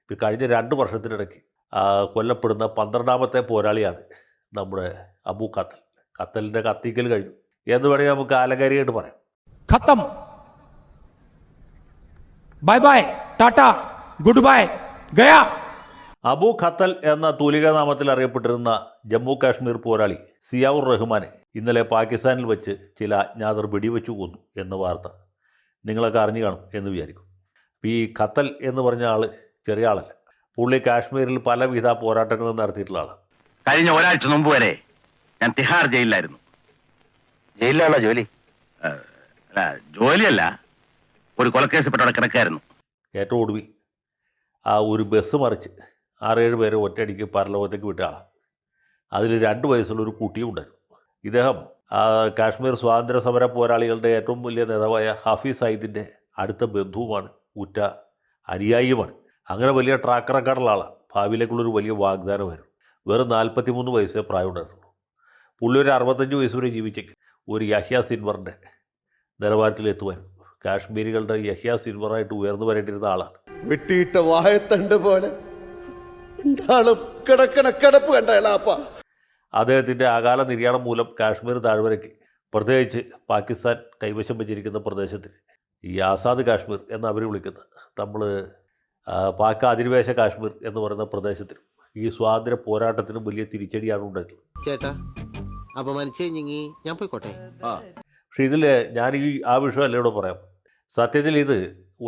ഇപ്പോൾ കഴിഞ്ഞ 2 വർഷത്തിനിടയ്ക്ക് കൊല്ലപ്പെടുന്ന 12ാമത്തെ പോരാളിയാണ് നമ്മുടെ അബു ഖത്തൽ. ഖത്തലിൻ്റെ കത്തിക്കൽ കഴിഞ്ഞു എന്ന് വേണമെങ്കിൽ നമുക്ക് ആലങ്കാരികമായിട്ട് പറയാം. ഖത്തം, bye bye, tata, good bye, ഗയാ. അബു ഖത്തൽ എന്ന തൂലികാനാമത്തിൽ അറിയപ്പെട്ടിരുന്ന ജമ്മു കാശ്മീർ പോരാളി സിയാവുർ റഹ്മാനെ ഇന്നലെ പാകിസ്ഥാനിൽ വെച്ച് ചില അജ്ഞാതർ വെടിവെച്ചു കൊന്നു എന്ന വാർത്ത നിങ്ങളൊക്കെ അറിഞ്ഞു കാണും എന്ന് വിചാരിക്കും. അപ്പോൾ ഈ ഖത്തൽ എന്ന് പറഞ്ഞ ആൾ ചെറിയ ആളല്ല. പുള്ളി കാശ്മീരിൽ പലവിധ പോരാട്ടങ്ങളും നടത്തിയിട്ടുള്ള ആളാണ്. കഴിഞ്ഞ ഒരാഴ്ച മുമ്പ് വരെ ഞാൻ തിഹാർ ജയിലിലായിരുന്നു. ജയിലിലാണോ ജോലി? അല്ല, ജോലിയല്ല, ഒരു കൊലക്കേസിൽപ്പെട്ടവിടെ കിടക്കായിരുന്നു. ഏറ്റവും ഒടുവിൽ ഒരു ബസ് മറിച്ച് 6-7 പേരെ ഒറ്റയടിക്ക് പരലോകത്തേക്ക് വിട്ട ആളാണ്. അതിൽ 2 വയസ്സുള്ള ഒരു കുട്ടിയും ഉണ്ടായിരുന്നു. ഇദ്ദേഹം കാശ്മീർ സ്വാതന്ത്ര്യ സമര പോരാളികളുടെ ഏറ്റവും വലിയ നേതാവായ ഹാഫിസ് സയ്യിദിൻ്റെ അടുത്ത ബന്ധുവുമാണ്, ഉറ്റ അനുയായിയുമാണ്. അങ്ങനെ വലിയ ട്രാക്ക് റെക്കോർഡുള്ള ആളാണ്. ഭാവിയിലേക്കുള്ളൊരു വലിയ വാഗ്ദാനമായിരുന്നു. വെറും 43 വയസ്സേ പ്രായമുണ്ടായിരുന്നുള്ളൂ. പുള്ളി ഒരു 65 വയസ്സ് വരെ ജീവിച്ചെങ്കിൽ ഒരു യഹ്യ സിൻവറിൻ്റെ നിലവാരത്തിലെത്തുമായിരുന്നു. കാശ്മീരികളുടെ യഹ്യ സിൻവറായിട്ട് ഉയർന്നു വരേണ്ടിരുന്ന ആളാണ്. വെട്ടിയിട്ട വായത്തണ്ട് പോലെ കിടപ്പ് കണ്ടപ്പ അദ്ദേഹത്തിൻ്റെ അകാല നിര്യാണം മൂലം കാശ്മീർ താഴ്വരയ്ക്ക്, പ്രത്യേകിച്ച് പാകിസ്ഥാൻ കൈവശം വെച്ചിരിക്കുന്ന പ്രദേശത്തിന്, ഈ ആസാദ് കാശ്മീർ എന്ന് അവർ വിളിക്കുന്ന, നമ്മൾ പാക് അധിനിവേശ കാശ്മീർ എന്ന് പറയുന്ന പ്രദേശത്തിനും ഈ സ്വാതന്ത്ര്യ പോരാട്ടത്തിനും വലിയ തിരിച്ചടിയാണ് ഉണ്ടായിട്ടുള്ളത്. ചേട്ടാ, അപമാനിച്ചേ ഞാൻ പോയിക്കോട്ടെ. പക്ഷെ ഇതിൽ ഞാൻ ആ വിഷയമല്ല ഇവിടെ പറയാം. സത്യത്തിൽ ഇത്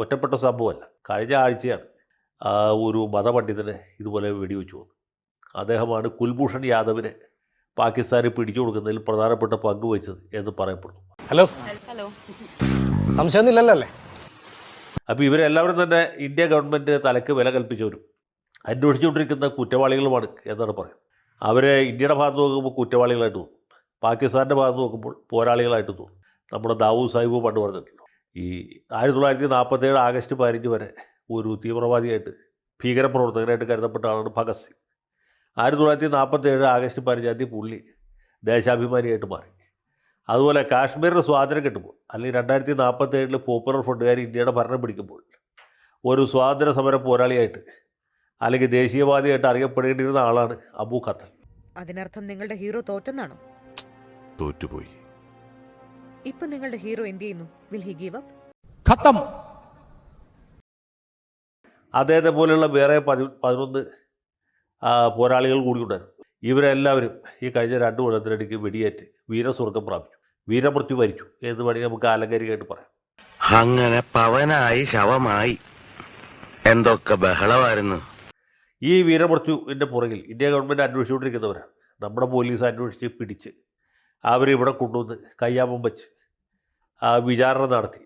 ഒറ്റപ്പെട്ട സംഭവമല്ല. കഴിഞ്ഞ ആഴ്ചയാണ് ഒരു മതപണ്ഡിതനെ ഇതുപോലെ വെടിവെച്ചു വന്നു. അദ്ദേഹമാണ് കുൽഭൂഷൺ യാദവിനെ പാകിസ്ഥാന് പിടിച്ചു കൊടുക്കുന്നതിൽ പ്രധാനപ്പെട്ട പങ്ക് വഹിച്ചത് എന്ന് പറയപ്പെടുന്നു. ഹലോ, സംശയമൊന്നുമില്ലല്ലോ അല്ലേ? അപ്പോൾ ഇവരെല്ലാവരും തന്നെ ഇന്ത്യ ഗവൺമെൻറ് തലക്ക് വില കൽപ്പിച്ചവരും അന്വേഷിച്ചുകൊണ്ടിരിക്കുന്ന കുറ്റവാളികളുമാണ് എന്നാണ് പറയുന്നത്. അവരെ ഇന്ത്യയുടെ ഭാഗത്ത് നോക്കുമ്പോൾ കുറ്റവാളികളായിട്ട് തോന്നും, പാകിസ്ഥാൻ്റെ ഭാഗത്ത് നോക്കുമ്പോൾ പോരാളികളായിട്ട് തോന്നും. നമ്മുടെ ദാവൂദ് സാഹിബ് പണ്ട് പറഞ്ഞിട്ടുണ്ടല്ലോ, ഈ 1947 ആഗസ്റ്റ് 15 വരെ ഒരു തീവ്രവാദിയായിട്ട്, ഭീകരപ്രവർത്തകനായിട്ട് കരുതപ്പെട്ട ആളാണ് ഭഗത് സിംഗ്. 1947 ആഗസ്റ്റ് 15 പുള്ളി ദേശാഭിമാനിയായിട്ട് മാറി. അതുപോലെ കാശ്മീരിന് സ്വാതന്ത്ര്യം കിട്ടുമ്പോൾ, അല്ലെങ്കിൽ 2047 പോപ്പുലർ ഫ്രണ്ടുകാർ ഇന്ത്യയുടെ ഭരണം പിടിക്കുമ്പോൾ, ഒരു സ്വാതന്ത്ര്യ സമര പോരാളിയായിട്ട് അല്ലെങ്കിൽ ദേശീയവാദിയായിട്ട് അറിയപ്പെടേണ്ടിയിരുന്ന ആളാണ് അബു ഖത്തൽ. അതിനർത്ഥം നിങ്ങളുടെ ഹീറോ തോറ്റെന്നാണോ? തോറ്റുപോയി. ഇപ്പൊ നിങ്ങളുടെ ഹീറോ എന്ത് ചെയ്യുന്നു? Will he give up? ഖത്തം. അദ്ദേഹത്തെ പോലെയുള്ള വേറെ 11 പോരാളികൾ കൂടിയുണ്ടായിരുന്നു. ഇവരെല്ലാവരും ഈ കഴിഞ്ഞ 2 കൊല്ലത്തിനിടയ്ക്ക് വെടിയേറ്റ് വീരസ്വർഗം പ്രാപിച്ചു, വീരമൃത്യു വരിച്ചു എന്ന് വേണമെങ്കിൽ നമുക്ക് ആലങ്കാരികമായിട്ട് പറയാം. അങ്ങനെ പവനായി ശവമായി എന്തൊക്കെ ബഹളമായിരുന്നു. ഈ വീരമൃത്യുവിൻ്റെ പുറകിൽ ഇന്ത്യ ഗവൺമെൻറ് അന്വേഷിച്ചുകൊണ്ടിരിക്കുന്നവരാണ്. നമ്മുടെ പോലീസ് അന്വേഷിച്ച് പിടിച്ച് അവരിവിടെ കൊണ്ടുവന്ന് കയ്യാമം വെച്ച് വിചാരണ നടത്തി,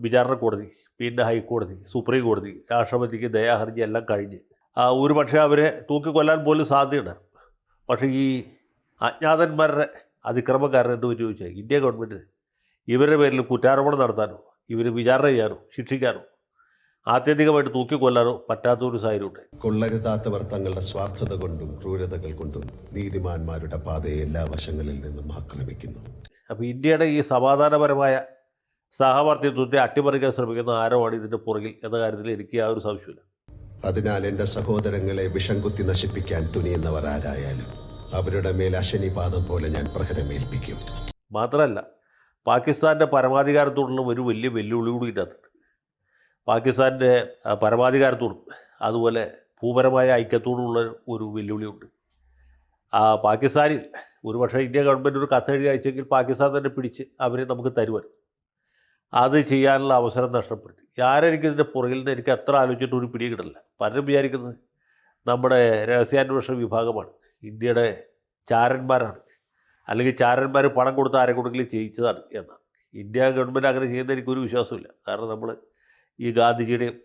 വിചാരണ കോടതി, പിന്നെ ഹൈക്കോടതി, സുപ്രീം കോടതി, രാഷ്ട്രപതിക്ക് ദയാഹർജി എല്ലാം കഴിഞ്ഞ് ഒരു പക്ഷേ അവരെ തൂക്കിക്കൊല്ലാൻ പോലും സാധ്യതയുണ്ടായിരുന്നു. പക്ഷേ ഈ അജ്ഞാതന്മാരുടെ അതിക്രമക്കാരൻ എന്ത് പറ്റി ചോദിച്ചാൽ ഇന്ത്യ ഗവൺമെൻറ് ഇവരുടെ പേരിൽ കുറ്റാരോപണം നടത്താനോ ഇവർ വിചാരണ ചെയ്യാനോ ശിക്ഷിക്കാനോ ആത്യന്തികമായിട്ട് തൂക്കിക്കൊല്ലാനോ പറ്റാത്തൊരു സാഹചര്യമുണ്ട്. കൊള്ളരുതാത്തവർ തങ്ങളുടെ സ്വാർത്ഥത കൊണ്ടും ക്രൂരതകൾ കൊണ്ടും നീതിമാന്മാരുടെ പാതയെ എല്ലാ വശങ്ങളിൽ നിന്നും ആക്രമിക്കുന്നു. അപ്പോൾ ഇന്ത്യയുടെ ഈ സമാധാനപരമായ സഹവർത്തിത്വത്തെ അട്ടിമറിക്കാൻ ശ്രമിക്കുന്ന ആരോ ആണ് ഇതിൻ്റെ പുറകിൽ എന്ന കാര്യത്തിൽ എനിക്ക് ആ ഒരു സംശയമില്ല. അതിനാൽ എന്റെ സഹോദരങ്ങളെ വിഷം കുത്തി നശിപ്പിക്കാൻ തുനിയുന്നവർ ആരായാലും അവരുടെ മേൽ അശനിപാതം പോലെ ഞാൻ പ്രഹരമേൽപ്പിക്കും. മാത്രമല്ല, പാകിസ്ഥാൻ്റെ പരമാധികാരത്തോടുള്ള ഒരു വലിയ വെല്ലുവിളി കൂടി ഇതിനകത്തുണ്ട്. പാകിസ്ഥാൻ്റെ പരമാധികാരത്തോടും അതുപോലെ ഭൂപരമായ ഐക്യത്തോടുള്ള ഒരു വെല്ലുവിളിയുണ്ട്. പാകിസ്ഥാനിൽ ഒരുപക്ഷെ ഇന്ത്യ ഗവൺമെൻറ് ഒരു കത്തെഴുതി അയച്ചെങ്കിൽ പാകിസ്ഥാൻ തന്നെ പിടിച്ച് അവരെ നമുക്ക് തരുവാൻ, അത് ചെയ്യാനുള്ള അവസരം നഷ്ടപ്പെടുത്തി. ആരെനിക്ക് ഇതിൻ്റെ പുറകിൽ നിന്ന് എനിക്ക് എത്ര ആലോചിച്ചിട്ട് ഒരു പിടി കിട്ടില്ല. പലരും വിചാരിക്കുന്നത് നമ്മുടെ രഹസ്യാന്വേഷണ വിഭാഗമാണ്, ഇന്ത്യയുടെ ചാരന്മാരാണ്, അല്ലെങ്കിൽ ചാരന്മാർ പണം കൊടുത്ത് ആരെക്കൊണ്ടെങ്കിലും ചെയ്യിച്ചതാണ് എന്നാണ്. ഇന്ത്യ ഗവൺമെൻറ് അങ്ങനെ ചെയ്യുന്ന എനിക്കൊരു വിശ്വാസമില്ല. കാരണം നമ്മൾ ഈ ഗാന്ധിജിയുടെയും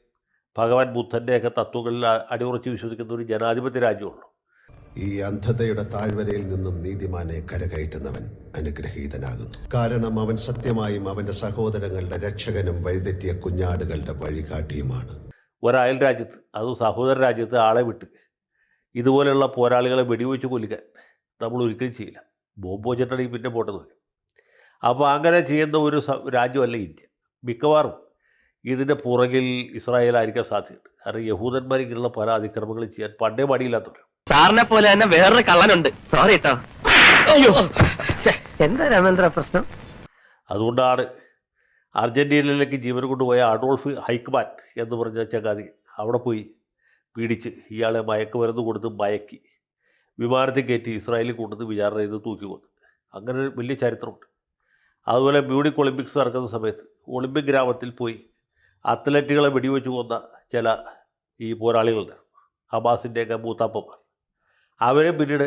ഭഗവാൻ ബുദ്ധൻ്റെയൊക്കെ തത്വങ്ങളിൽ അടിയുറച്ച് വിശ്വസിക്കുന്ന ഒരു ജനാധിപത്യ രാജ്യമുള്ളൂ. ഈ അന്ധതയുടെ താഴ്വരയിൽ നിന്നും നീതിമാനെ കരകയറ്റുന്നവൻ അനുഗ്രഹീതനാകുന്നു. കാരണം അവൻ സത്യമായും അവന്റെ സഹോദരങ്ങളുടെ രക്ഷകനും വഴിതെറ്റിയ കുഞ്ഞാടുകളുടെ വഴികാട്ടിയുമാണ്. ഒരയൽ രാജ്യത്ത്, അതും സഹോദര രാജ്യത്ത് ആളെ വിട്ട് ഇതുപോലെയുള്ള പോരാളികളെ വെടിവെച്ച് കൊല്ലിക്കാൻ നമ്മൾ ഒരിക്കലും ചെയ്യില്ല. ബോംബ് വെച്ചിട്ടാണെങ്കിൽ പിന്നെ പോട്ടെന്ന് പറയും. അപ്പോൾ അങ്ങനെ ചെയ്യുന്ന ഒരു രാജ്യമല്ല ഇന്ത്യ. മിക്കവാറും ഇതിൻ്റെ പുറകിൽ ഇസ്രായേലായിരിക്കാൻ സാധ്യതയുണ്ട്. കാരണം യഹൂദന്മാർ ഇങ്ങനെയുള്ള പല അതിക്രമങ്ങളും ചെയ്യാൻ പണ്ടേ മടിയില്ലാത്തവർ. സാറിനെ പോലെ തന്നെ വേറൊരു കള്ളനുണ്ട്. സോറി കേട്ടോ. എന്താ രാമേന്ദ്ര പ്രശ്നം? അതുകൊണ്ടാണ് അർജന്റീനയിലേക്ക് ജീവൻ കൊണ്ടുപോയ അഡോൾഫ് ഹൈക്മാൻ എന്ന് പറഞ്ഞ ചങ്ങാതി അവിടെ പോയി പീഡിച്ച് ഇയാളെ മയക്കുമരുന്ന് കൊടുത്ത് മയക്കി വിമാനത്തിൽ കയറ്റി ഇസ്രായേലിൽ കൊണ്ടുവന്ന് വിചാരണ ചെയ്ത് തൂക്കി കൊന്നു. അങ്ങനെ ഒരു വലിയ ചരിത്രമുണ്ട്. അതുപോലെ മ്യൂണിക് ഒളിമ്പിക്സ് നടക്കുന്ന സമയത്ത് ഒളിമ്പിക് ഗ്രാമത്തിൽ പോയി അത്ലറ്റുകളെ വെടിവെച്ച് കൊന്ന ചില ഈ പോരാളികളുണ്ട്, ഹമാസിൻ്റെയൊക്കെ മൂത്താപ്പന്മാർ. അവരെ പിന്നീട്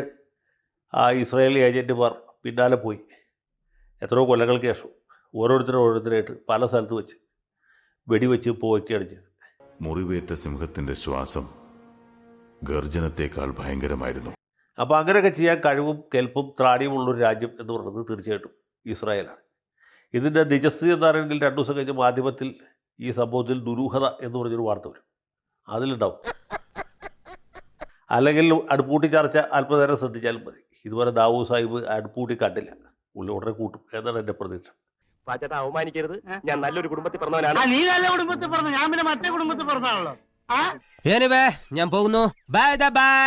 ആ ഇസ്രായേലി ഏജൻറ്റുമാർ പിന്നാലെ പോയി എത്രയോ കൊല്ലങ്ങൾക്ക് ശേഷം ഓരോരുത്തരായിട്ട് പല സ്ഥലത്ത് വെച്ച് വെടിവെച്ച് പോവുകയാണ് ചെയ്തത്. മുറിവേറ്റ സിംഹത്തിന്റെ ശ്വാസം ഗർജനത്തേക്കാൾ ഭയങ്കരമായിരുന്നു. അപ്പോൾ അങ്ങനെയൊക്കെ ചെയ്യാൻ കഴിവും കെൽപ്പും ത്രാണിയുമുള്ളൊരു രാജ്യം എന്ന് പറയുന്നത് തീർച്ചയായിട്ടും ഇസ്രായേലാണ്. ഇതിൻ്റെ നിജസ്ഥിതി എന്താണെങ്കിൽ 2 ദിവസം കഴിഞ്ഞ് മാധ്യമത്തിൽ ഈ സംഭവത്തിൽ ദുരൂഹത എന്ന് പറഞ്ഞൊരു വാർത്ത വരും, അതിലുണ്ടാവും. അല്ലെങ്കിൽ അടുപ്പൂട്ടി ചർച്ച അല്പനേരം ശ്രദ്ധിച്ചാലും മതി. ഇതുപോലെ ദാവൂദ് സാഹിബ് അടുപ്പൂട്ടി കണ്ടില്ല, ഉള്ളി ഉടനെ കൂട്ടും എന്നാണ് എൻ്റെ പ്രതീക്ഷ. പാച്ചേട്ടാ അവമാനിക്കരുത്, ഞാൻ നല്ലൊരു കുടുംബത്തിൽ പറഞ്ഞവനാണ്. നീ നല്ല കുടുംബത്തിൽ പറഞ്ഞു, ഞാൻ പിന്നെ മറ്റേ കുടുംബത്തിൽ പറഞ്ഞാണല്ലോ. ഞാൻ പോകുന്നു. Bye bye.